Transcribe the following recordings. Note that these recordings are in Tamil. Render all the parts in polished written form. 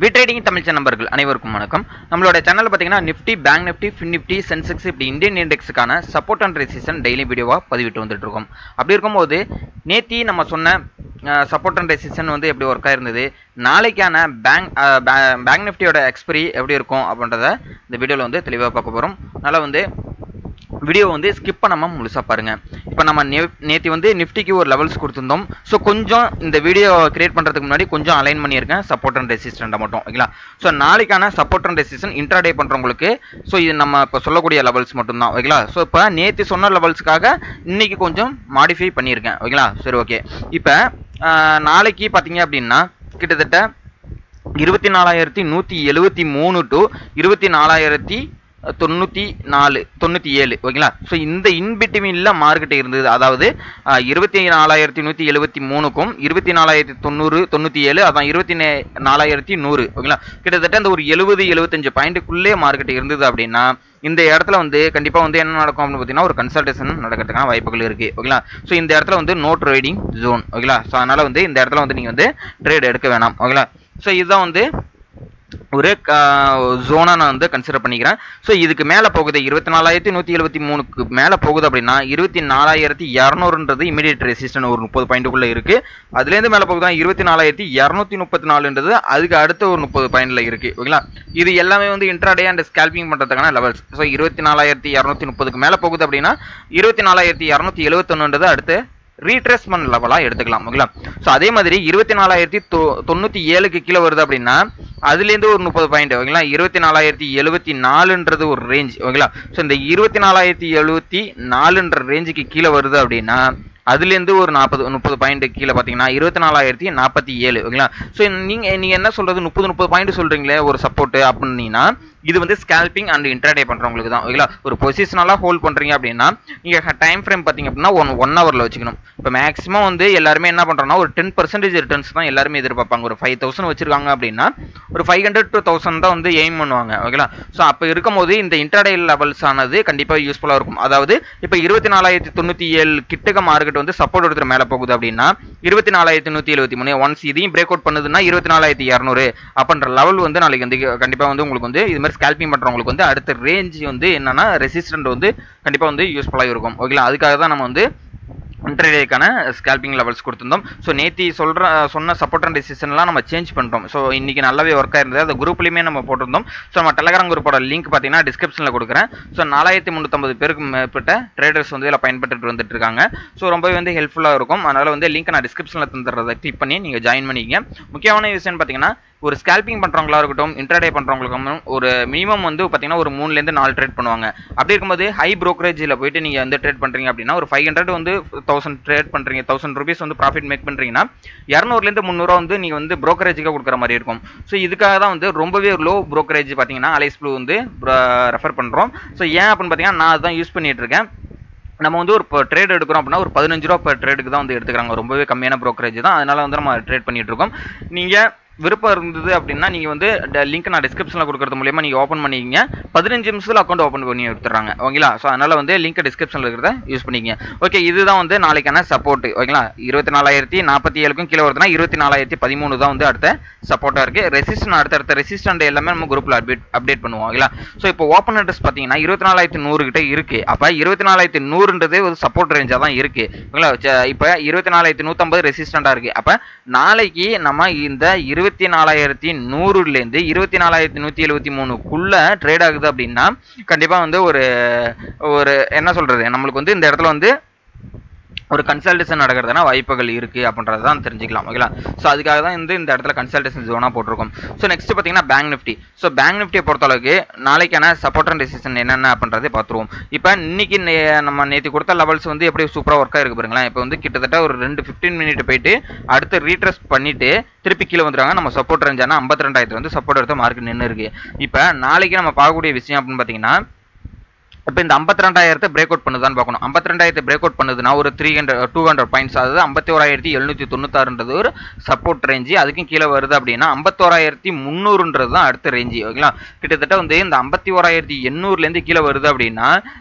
ட்ரேடிங் தமிழ் சேனல் நண்பர்கள் அனைவருக்கும் வணக்கம். நம்மளோட சேனல்ல பாத்தீங்கன்னா Nifty, bank Nifty, Fin Nifty, Sensex இப்படி இந்தியன் இண்டெக்ஸ்க்கான சப்போர்ட் அண்ட் ரெசிஸ்டன்ஸ் டெய்லி வீடியோவா பதிவிட்டு வந்துட்டு இருக்கோம். அப்படி இருக்கும்போது நேத்தி நம்ம சொன்ன சப்போர்ட் அண்ட் ரெசிஸ்டன்ஸ் வந்து எப்படி ஒர்க் ஆயிருந்தது, நாளைக்கான பேங்க் நிஃப்டியோட எக்ஸ்பைரி எப்படி இருக்கும் அப்படின்றத இந்த வீடியோல வந்து தெளிவாக பார்க்க போறோம். அதனால வந்து வீடியோ வந்து ஸ்கிப் பண்ணாம முழுசா பாருங்க. இப்போ நம்ம நேத்தி வந்து நிஃப்டிக்கு ஒரு லெவல்ஸ் கொடுத்துருந்தோம். ஸோ கொஞ்சம் இந்த வீடியோ கிரியேட் பண்றதுக்கு முன்னாடி கொஞ்சம் அலைன் பண்ணியிருக்கேன் சப்போர்ட் அண்ட் ரெசிஸ்டன்ட் மட்டும், ஓகேங்களா? ஸோ நாளைக்கான சப்போர்ட் அண்ட் ரெசிஸ்டன்ட் இன்ட்ராடே பண்றவங்களுக்கு ஸோ இது நம்ம இப்போ சொல்லக்கூடிய லெவல்ஸ் மட்டும் தான், ஓகேங்களா? ஸோ இப்போ நேத்தி சொன்ன லெவல்ஸ்க்காக இன்னைக்கு கொஞ்சம் மாடிஃபை பண்ணியிருக்கேன், ஓகேங்களா? சரி, ஓகே. இப்போ நாளைக்கு பார்த்தீங்க அப்படின்னா கிட்டத்தட்ட 24,173 டு 24,097, ஓகேங்களா? ஸோ இந்த இன்பிட்வீன்ல மார்க்கெட் இருந்தது. அதாவது 24,173க்கும் 24,097, அதான் 24,100, ஓகேங்களா? கிட்டத்தட்ட அந்த ஒரு 70-75 பாயிண்ட்டுக்குள்ளே மார்க்கெட் இருந்தது அப்படின்னா இந்த இடத்துல வந்து கண்டிப்பா வந்து என்ன நடக்கும் அப்படின்னு பார்த்தீங்கன்னா ஒரு கன்சல்டேஷன் நடக்கிறதுக்கான வாய்ப்புகள் இருக்கு, ஓகேங்களா? ஸோ இந்த இடத்துல வந்து நோ ட்ரேடிங் ஜோன், ஓகேங்களா? ஸோ அதனால வந்து இந்த இடத்துல வந்து நீங்க வந்து ட்ரேட் எடுக்க வேணாம், ஓகேங்களா? ஸோ இதுதான் வந்து ஒரு ஜோனா நான் வந்து கன்சிடர் பண்ணிக்கிறேன். ஸோ இதுக்கு மேலே போகுது 24,173க்கு மேலே போகுது அப்படின்னா 24,200ன்றது இமீடியட் ரெசிஸ்டன்ட் ஒரு 30 பாயிண்ட்டுக்குள்ள இருக்கு. அதுலேருந்து மேலே போகுதா 24,234ன்றது அதுக்கு அடுத்த ஒரு 30 பாயிண்ட்ல இருக்கு, ஓகேங்களா? இது எல்லாமே வந்து இன்ட்ராடே அண்ட் ஸ்கேல்பிங் பண்றதுக்கான லெவல்ஸ். ஸோ 24,230க்கு மேலே போகுது அப்படின்னா 24,271ன்றது அடுத்து ரீட்ரேஸ்மெண்ட் லெவலா எடுத்துக்கலாம், ஓகேங்களா? ஸோ அதே மாதிரி 24,097க்கு கீழே வருது அப்படின்னா அதுலேருந்து ஒரு 30 பாயிண்ட், ஓகேங்களா? 24,074ன்றது ஒரு ரேஞ்ச், ஓகேங்களா? ஸோ இந்த 24,074ன்ற ரேஞ்சுக்கு கீழே வருது அப்படின்னா அதுலேருந்து ஒரு 30 பாயிண்ட் கீழே பார்த்தீங்கன்னா 24,047, ஓகேங்களா? ஸோ நீங்க என்ன சொல்றது, 30 பாயிண்ட் சொல்றீங்களே ஒரு சப்போர்ட் அப்படின்னா இது வந்து ஸ்கேல்பிங் அண்ட் இன்ட்ராடே பண்றவங்களுக்கு தான், ஓகேங்களா? ஒரு பொசிஷனலா ஹோல்ட் பண்றீங்க அப்படின்னா நீங்க டைம் ஃப்ரேம் பாத்தீங்க அப்படின்னா ஒன் ஹவர்ல வச்சுக்கணும். இப்போ மேக்ஸிமம் வந்து எல்லாருமே என்ன பண்றோம்னா ஒரு 10% ரிட்டர்ன்ஸ் தான் எல்லாருமே எதிர்பார்ப்பாங்க. ஒரு 5,000 வச்சிருக்காங்க அப்படின்னா ஒரு 500 to 1,000 தான் வந்து எய்ம் பண்ணுவாங்க, ஓகேங்களா? ஸோ அப்போ இருக்கும்போது இந்த இன்ட்ராடே லெவல்ஸ் ஆனது கண்டிப்பா யூஸ்ஃபுல்லா இருக்கும். அதாவது இப்போ 24,097 கிட்டக்க மார்க்கெட் வந்து சப்போர்ட் எடுத்துட்டு மேலே போகுது அப்படின்னா 24,173 ஒன்ஸ் இதையும் பிரேக் அவுட் பண்ணுதுன்னா 24,200 அப்படின்ற லெவல் வந்து நாளைக்கு வந்து கண்டிப்பா வந்து உங்களுக்கு வந்து இது மாதிரி ஸ்கேல்பிங் பண்றவங்களுக்கு வந்து அடுத்த ரேஞ்ச் வந்து என்னன்னா ரெசிஸ்டன்ட் வந்து கண்டிப்பா வந்து யூஸ்ஃபுல்லா இருக்கும், ஓகேங்களா? அதுக்காக தான் நம்ம வந்து இன்ட்ராடேக்கான ஸ்கேல்பிங் லெவல்ஸ் கொடுத்துருந்தோம். ஸோ நேத்தி சொன்ன சப்போர்ட் அண்ட் ரெசிஸ்டன்ட்லாம் நம்ம சேஞ்ச் பண்ணிட்டோம். ஸோ இன்னைக்கு நல்லாவே ஒர்க் ஆயிருந்தது. அந்த குரூப்லையுமே நம்ம போட்டிருந்தோம். ஸோ நம்ம டெலகிராம் குரூப்போட லிங்க் பார்த்தீங்கன்னா டிஸ்கிரிப்ஷனில் கொடுக்குறேன். ஸோ 4,350 பேருக்கு மேற்பட்ட ட்ரேடர்ஸ் வந்து இதில் பயன்பட்டு வந்துட்டு இருக்காங்க. ஸோ ரொம்பவே வந்து ஹெல்ப்ஃபுல்லாக இருக்கும். அதனால வந்து லிங்க் நான் டிஸ்கிரிப்ஷனில் தந்துடுறதை கிளிக் பண்ணி நீங்கள் ஜாயின் பண்ணிக்கங்க. முக்கியமான விஷயம் பார்த்தீங்கன்னா ஒரு ஸ்கேல்பிங் பண்றவங்களா இருக்கட்டும், இன்ட்ராடே பண்றவங்களுக்கும் ஒரு மினிமம் வந்து பாத்தீங்கன்னா ஒரு 3ல இருந்து 4 ட்ரேட் பண்ணுவாங்க. அப்படி இருக்கும்போது ஹை ப்ரோக்கரேஜ்ல போயிட்டு நீங்க வந்து ட்ரேட் பண்றீங்க அப்படின்னா ஒரு 500 வந்து 1000 ட்ரேட் பண்றீங்க, 1000 ரூபீஸ் வந்து ப்ராஃபிட் மேக் பண்றீங்கன்னா 200ல இருந்து 300 வந்து நீங்க வந்து ப்ரோக்கரேஜுக்கு கொடுக்குற மாதிரி இருக்கும். ஸோ இதுக்காக தான் வந்து ரொம்பவே லோ ப்ரோக்கரேஜ் பாத்தீங்கன்னா அலைஸ் ப்ளூ வந்து ரெஃபர் பண்றோம். ஸோ ஏன் அப்படின்னு பாத்தீங்கன்னா நான் அதான் யூஸ் பண்ணிட்டு இருக்கேன். நம்ம வந்து ஒரு ட்ரேட் எடுக்கிறோம் அப்படின்னா ஒரு 15 ரூபா per ட்ரேடுக்கு தான் வந்து எடுத்துக்கிறாங்க. ரொம்பவே கம்மியான ப்ரோக்கரேஜ் தான். அதனால வந்து நம்ம ட்ரேட் பண்ணிட்டு இருக்கோம். நீங்க விருப்பம் இருந்தது அப்படின்னா நீங்க வந்து லிங்க் நான் டிஸ்கிரிப்ஷன்ல கொடுக்கறது மூலமா நீங்க ஓப்பன் பண்ணிக்கிங்க. 15 நிமிஷத்துல அக்கௌண்ட் ஓப்பன் பண்ணி எடுத்துறாங்க, ஓகேங்களா? ஸோ அதனால வந்து லிங்க் டிஸ்கிரிப்ஷன்ல இருக்கிறத யூஸ் பண்ணிக்கங்க. ஓகே, இதுதான் வந்து நாளைக்கான சப்போர்ட், ஓகேங்களா? 24,047க்கும் கீழே வருதுன்னா 24,013 தான் வந்து அடுத்த சப்போர்ட்டா இருக்கு. ரெசிஸ்டன்ட் அடுத்த ரெசிஸ்டன்ட் எல்லாமே நம்ம குரூப்ல அப்டேட் பண்ணுவோம், ஓகேங்களா? ஸோ இப்போ ஓப்பன் அட்ரஸ் பாத்தீங்கன்னா 24,100 கிட்ட இருக்கு. அப்ப 24,100ன்றது ஒரு சப்போர்ட் ரேஞ்சா தான் இருக்கு, ஓகேங்களா? இப்போ 24,150 ரெசிஸ்டண்டா இருக்கு. அப்ப நாளைக்கு நம்ம இந்த 24,100லேருந்து 24,173க்குள்ள ட்ரேட் ஆகுது அப்படின்னா கண்டிப்பா வந்து ஒரு என்ன சொல்றது, நம்மளுக்கு வந்து இந்த இடத்துல வந்து ஒரு கன்சல்டேஷன் நடக்கிறதுனா வாய்ப்புகள் இருக்கு அப்படின்றத தான் தெரிஞ்சுக்கலாம், ஓகேங்களா? ஸோ அதுக்காக தான் இந்த இடத்துல கன்சல்டேஷன் ஜோனா போட்டிருக்கோம். ஸோ நெக்ஸ்ட் பார்த்தீங்கன்னா பேங்க் நிஃப்டி. ஸோ பேங்க் நிஃப்டியை பொறுத்தளவுக்கு நாளைக்கான சப்போர்ட் அண்ட் ரெசிஸ்டன்ஸ் என்னென்ன அப்படின்றதை பார்த்துருவோம். இப்போ இன்னைக்கு நம்ம நேற்று கொடுத்த லெவல்ஸ் வந்து எப்படி சூப்பராக ஒர்க்காக இருக்கு பாருங்களேன். இப்போ வந்து கிட்டத்தட்ட ஒரு 15 மினிட் போயிட்டு அடுத்து ரீட்ரெஸ்ட் பண்ணிட்டு திருப்பி கீழே வந்துடுறாங்க. நம்ம சப்போர்ட் ரேஞ்சான 52,000 வந்து சப்போர்ட் எடுத்த மார்க்கெட் நின்று இருக்கு. இப்போ நாளைக்கு நம்ம பார்க்கக்கூடிய விஷயம் அப்படின்னு பார்த்தீங்கன்னா இப்போ இந்த 52,000 பிரேக் அவுட் பண்ணுதான்னு பார்க்கணும். 52,000 பிரேக் அவுட் பண்ணுதுன்னா ஒரு 200 பாயிண்ட்ஸ், அதாவது 51,796ன்றது ஒரு சப்போர்ட் ரேஞ்சு. அதுக்கும் கீழே வருது அப்படின்னா 51,300ன்றது தான் அடுத்த ரேஞ்சு. ஓகேங்களா, கிட்டத்தட்ட வந்து இந்த 51,800லேருந்து கீழே வருது அப்படின்னா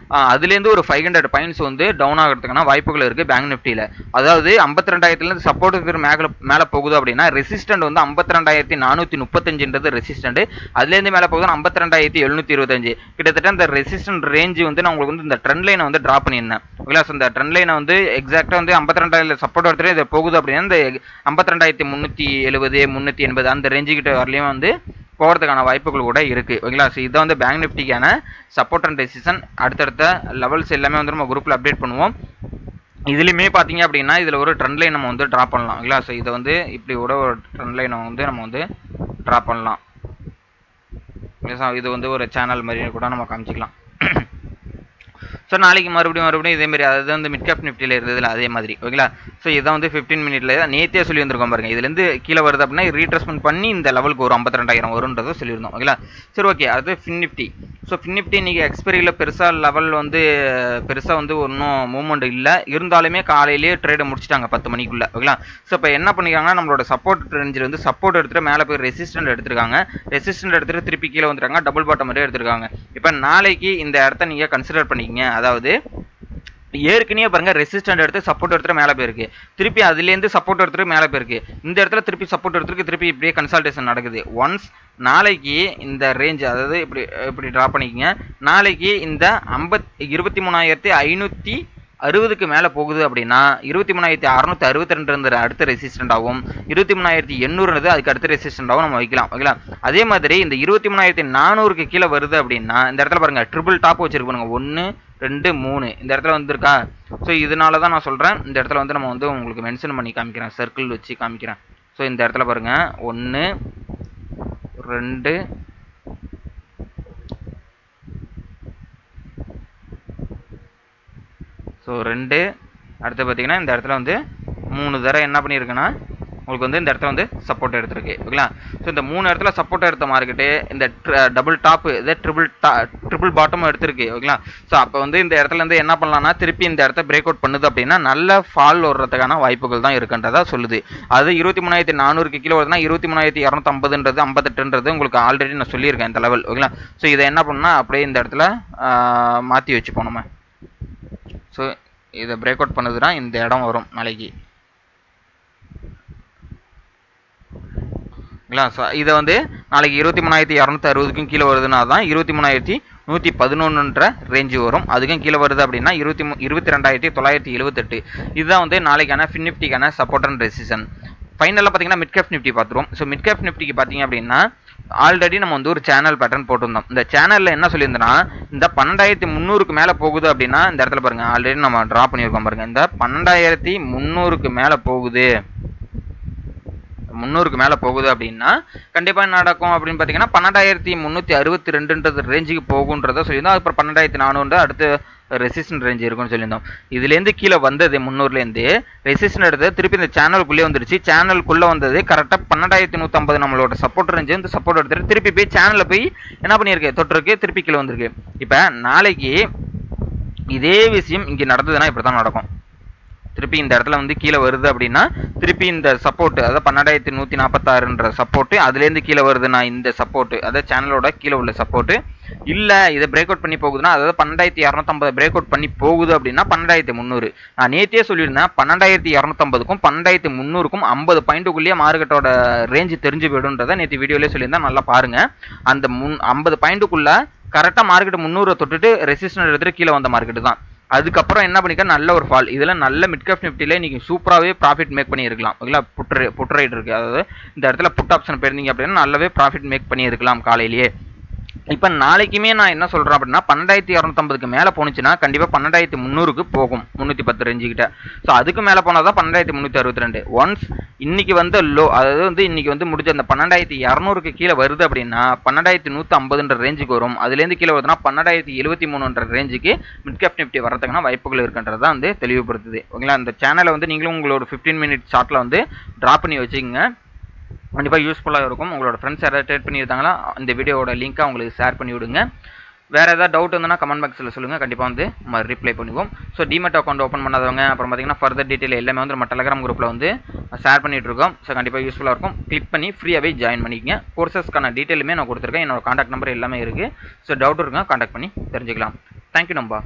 அதுலேருந்து ஒரு 500 பாயிண்ட்ஸ் வந்து டவுன் ஆகிறதுக்கான வாய்ப்புகள் இருக்குது பேங்க் நிஃப்டியில். அதாவது 52,000லேருந்து சப்போர்ட் மேலே போகுது அப்படின்னா ரெசிஸ்டன்ட் வந்து 52,435ன்றது ரெசிஸ்டன்ட். அதுலேருந்து மேலே போகுதுன்னா 52,725. கிட்டத்தட்ட இந்த ரெசிஸ்டன்ட் ரேஞ்ச் வந்து நான் உங்களுக்கு வந்து இந்த ட்ரெண்ட் லைனை வந்து டிரா பண்ணியிருந்தேன். ஓகேங்களா, இந்த ட்ரெண்ட் லைனை வந்து எக்ஸாக்டாக வந்து 52,000 சப்போர்ட் எடுத்துட்டு இதை போகுது அப்படின்னா இந்த 52,370 380 அந்த ரேஞ்சு கிட்ட வரலையும் வந்து போகிறதுக்கான வாய்ப்புகள் கூட இருக்குது. ஓகேங்களா, ஸோ இதை வந்து பேங்க் நிஃப்டிக்கான சப்போர்ட் அண்ட் ரெசிஸ்டன்ட் அடுத்தடுத்த லெவல்ஸ் எல்லாமே வந்து நம்ம குரூப்பில் அப்டேட் பண்ணுவோம். இதுலையுமே பார்த்தீங்க அப்படின்னா இதில் ஒரு ட்ரெண்ட் லைன் நம்ம வந்து ட்ரா பண்ணலாம். ஓகேங்களா, ஸோ இதை வந்து இப்படி கூட ஒரு ட்ரெண்ட் லைனை வந்து நம்ம வந்து ட்ரா பண்ணலாம். இது வந்து ஒரு சேனல் மாதிரி கூட நம்ம காமிச்சிக்கலாம். ஸோ நாளைக்கு மறுபடியும் இதேமாதிரி அதாவது வந்து மிட் கேப் நிஃப்டியில் இருந்ததில்ல அதே மாதிரி. ஓகேங்களா, ஸோ இதான் வந்து 15 மினிட்ல நேற்றே சொல்லி வந்திருக்கோம் பாருங்க. இதுலேருந்து கீழே வருது அப்படின்னா ரீட்ரெஸ்மெண்ட் பண்ணி இந்த லெவலுக்கு ஒரு 52,000 வரும்ன்றதை சொல்லியிருந்தோம். ஓகேங்களா, சரி ஓகே. அது fin Nifty. So fin Nifty இன்றைக்கி எக்ஸ்பைரியில் பெருசாக லெவல் வந்து பெருசாக வந்து ஒன்றும் மூவ்மெண்ட் இல்லை. இருந்தாலுமே காலையிலேயே ட்ரேடை முடிச்சிட்டாங்க 10 மணிக்குள்ளே. ஓகேங்களா, ஸோ இப்போ என்ன பண்ணிக்காங்கன்னா நம்மளோட சப்போர்ட் ரேஞ்சில் வந்து சப்போர்ட் எடுத்துகிட்டு மேலே போய் ரெசிஸ்டன்ட் எடுத்துருக்காங்க. ரெசிஸ்டன்ட் எடுத்துகிட்டு திருப்பி கீழே வந்துட்டாங்க. டபுள் பாட்டம் மாதிரி எடுத்துருக்காங்க. இப்போ நாளைக்கு இந்த இடத்த நீங்கள் கன்சிடர் பண்ணிக்கிங்க. அதாவது ஏற்கனவே பாருங்க ரெசிஸ்டன்ட் எடுத்து சப்போர்ட் எடுத்துட்டு மேலே போயிருக்கு, திருப்பி அதுலேருந்து சப்போர்ட் எடுத்துட்டு மேலே போயிருக்கு, இந்த இடத்துல திருப்பி சப்போர்ட் எடுத்துருக்கு, திருப்பி இப்படியே கன்சல்டேஷன் நடக்குது. ஒன்ஸ் நாளைக்கு இந்த ரேஞ்ச் அதாவது இப்படி ட்ரா பண்ணிக்கங்க. நாளைக்கு இந்த 23,560க்கு மேலே போகுது அப்படின்னா 23,662 அடுத்த ரெசிஸ்டண்டாகவும் 23,800 அதுக்கு அடுத்த ரெசிஸ்டண்டாகவும் நம்ம வைக்கலாம். ஓகேங்களா, அதே மாதிரி இந்த 23,400க்கு கீழே வருது அப்படின்னா இந்த இடத்துல பாருங்க ட்ரிபிள் டாப் வச்சிருப்பாங்க 1 2 3 இந்த இடத்துல வந்துருக்கா. ஸோ இதனால தான் நான் சொல்கிறேன் இந்த இடத்துல வந்து நம்ம வந்து உங்களுக்கு மென்ஷன் பண்ணி காமிக்கிறேன், சர்க்கிள் வச்சு காமிக்கிறேன். ஸோ இந்த இடத்துல பாருங்க 1 2 ஸோ 2 அடுத்து பார்த்தீங்கன்னா இந்த இடத்துல வந்து 3 தடவை என்ன பண்ணியிருக்குன்னா உங்களுக்கு வந்து இந்த இடத்துல வந்து சப்போர்ட் எடுத்திருக்கு. ஓகேங்களா, ஸோ இந்த 3 இடத்துல சப்போர்ட் எடுத்த மார்க்கெட்டு இந்த டபுள் டாப்பு இதை ட்ரிபிள் பாட்டமும் எடுத்திருக்கு. ஓகேங்களா, ஸோ அப்போ வந்து இந்த இடத்துல இருந்து என்ன பண்ணலாம்னா திருப்பி இந்த இடத்த பிரேக் அவுட் பண்ணுது அப்படின்னா நல்ல ஃபால் வர்றதுக்கான வாய்ப்புகள் தான் இருக்குன்றதா சொல்லுது. அது 23,400க்கு கீழே வருதுன்னா 23,250ன்றது 58ன்றது உங்களுக்கு ஆல்ரெடி நான் சொல்லியிருக்கேன் இந்த லெவல். ஓகேங்களா, ஸோ இதை என்ன பண்ணா அப்படியே இந்த இடத்துல மாற்றி வச்சுப்போம் நம்ம. ஸோ இதை பிரேக் அவுட் பண்ணுதுன்னா இந்த இடம் வரும் நாளைக்கு. ஸோ இதை வந்து நாளைக்கு 23,260க்கும் கீழே வருதுன்னா தான் 23,111ன்ற ரேஞ்சு வரும். அதுக்கும் கீழே வருது அப்படின்னா 22,978. இதுதான் வந்து நாளைக்கான ஃபின் நிஃப்டிக்கான சப்போர்ட் அண்ட் ரெசிஸ்டன். ஃபைனலாக பார்த்தீங்கன்னா மிட் கேப் நிஃப்டி பார்த்துருவோம். ஸோ மிட் கேப் நிஃப்டிக்கு பார்த்தீங்க அப்படின்னா ஆல்ரெடி நம்ம வந்து ஒரு சேனல் பேட்டர்ன் போட்டிருந்தோம். இந்த சேனலில் என்ன சொல்லியிருந்தோன்னா இந்த 12,300க்கு மேலே போகுது அப்படின்னா இந்த இடத்துல பாருங்கள் ஆல்ரெடி நம்ம ட்ரா பண்ணியிருக்கோம் பாருங்கள். இந்த 12,300க்கு மேலே போகுது 300க்கு மேலே போகுது அப்படின்னா கண்டிப்பாக என்ன நடக்கும் அப்படின்னு பார்த்தீங்கன்னா 12,362ன்றது ரேஞ்சுக்கு போகுன்றதை சொல்லியிருந்தோம். அப்புறம் 12,400 அடுத்து ரெசிஸ்டன்ட் ரேஞ்ச் இருக்குன்னு சொல்லியிருந்தோம். இதுலேருந்து கீழே வந்தது 300லேருந்து ரெசிஸ்டன்ட் எடுத்து திருப்பி இந்த சேனலுக்குள்ளே வந்துருச்சு. சேனலுக்குள்ளே வந்தது கரெக்டாக 12,150 நம்மளோட சப்போர்ட் ரேஞ்சு வந்து சப்போர்ட் எடுத்துட்டு திருப்பி போய் சேனலில் போய் என்ன பண்ணியிருக்கு தொட்டிருக்கு, திருப்பி கீழே வந்திருக்கு. இப்போ நாளைக்கு இதே விஷயம் இங்கே நடந்ததுன்னா இப்படி தான் நடக்கும். திருப்பி இந்த இடத்துல வந்து கீழே வருது அப்படின்னா திருப்பி இந்த சப்போர்ட் அதாவது 12,146ன்ற சப்போர்ட்டு அதுலேருந்து கீழே வருதுன்னா இந்த சப்போர்ட்டு அதாவது சேனலோட கீழே உள்ள சப்போர்ட்டு இல்லை இதை பிரேக் அவுட் பண்ணி போகுதுன்னா அதாவது 12,250 பிரேக் அவுட் பண்ணி போகுது அப்படின்னா 12,300. நான் நேற்றே சொல்லியிருந்தேன் 12,250க்கும் 12,300க்கும் 50 பாயிண்ட்டுக்குள்ளேயே மார்க்கெட்டோட ரேஞ்சு தெரிஞ்சு போயிடும்ன்றதை நேற்று வீடியோலேயே சொல்லியிருந்தேன். நல்லா பாருங்க, அந்த 50 பாயிண்ட்டுக்குள்ள கரெக்டாக மார்க்கெட் 300 தொட்டுட்டு ரெசிஸ்டன்ட் எடுத்துட்டு கீழே வந்த மார்க்கெட்டு தான். அதுக்கப்புறம் என்ன பண்ணிக்க நல்ல ஒரு ஃபால். இதில் நல்ல மிட் கேப் நிஃப்டியில் நீங்கள் சூப்பராகவே ப்ராஃபிட் மேக் பண்ணியிருக்கலாம். ஓகேங்களா, புட் ரைட் இருக்குது, அதாவது இந்த இடத்துல புட் ஆப்ஷன் போயிருந்தீங்க அப்படின்னா நல்லாவே ப்ராஃபிட் மேக் பண்ணியிருக்கலாம் காலையிலேயே. இப்போ நாளைக்குமே நான் என்ன சொல்கிறேன் அப்படின்னா 12,250க்கு மேலே போணுச்சுன்னா கண்டிப்பாக 12,300க்கு போகும் 310 ரேஞ்சுக்கிட்ட. ஸோ அதுக்கு மேலே போனால் தான் 12,362. ஒன்ஸ் இன்னைக்கு வந்து லோ அதாவது வந்து இன்னைக்கு வந்து முடிஞ்ச அந்த 12,200க்கு கீழே வருது அப்படின்னா 12,150ன்ற ரேஞ்சுக்கு வரும். அதுலேருந்து கீழே வருதுன்னா 12,073ன்ற ரேஞ்சுக்கு மிட் கேப் நிஃப்டி வரதுக்கான வாய்ப்புகள் இருக்குன்றது தான் வந்து தெளிவுபடுத்துது. ஓகேங்களா, இந்த சேனலை வந்து நீங்களும் உங்களோட 15 மினிட் ஷார்ட்டில் வந்து ட்ரா பண்ணி வச்சுக்கோங்க. கண்டிப்பாக யூஸ்ஃபுல்லாக இருக்கும். உங்களோட ஃப்ரெண்ட்ஸ் யாராவது ட்ரேட் பண்ணியிருந்தாங்களா இந்த வீடியோவோட லிங்க்கை அவங்களுக்கு ஷேர் பண்ணி விடுங்க. வேறு ஏதாவது டவுட் இருந்ததுன்னா கமெண்ட் பாக்ஸில் சொல்லுங்கள், கண்டிப்பாக வந்து நம்ம ரிப்ளை பண்ணுவோம். ஸோ டிமெட் அக்கௌண்ட் ஓப்பன் பண்ணாதவங்க அப்புறம் பார்த்தீங்கன்னா ஃபர்தர் டீட்டெயில் எல்லாமே வந்து நம்ம டெலகிராம் குரூப்பில் வந்து ஷேர் பண்ணிட்டு இருக்கோம். ஸோ கண்டிப்பாக யூஸ்ஃபுல்லாக இருக்கும். கிளிக் பண்ணி ஃப்ரீயாகவே ஜாயின் பண்ணிக்கங்க. கோர்சஸ்க்கான டீட்டெயிலுமே நான் கொடுத்துருக்கேன். என்னோட காண்டாக்ட் நம்பர் எல்லாமே இருக்குது. ஸோ டவுட் இருக்குங்க காண்டாக்ட் பண்ணி தெரிஞ்சுக்கலாம். தேங்க்யூ நம்பா.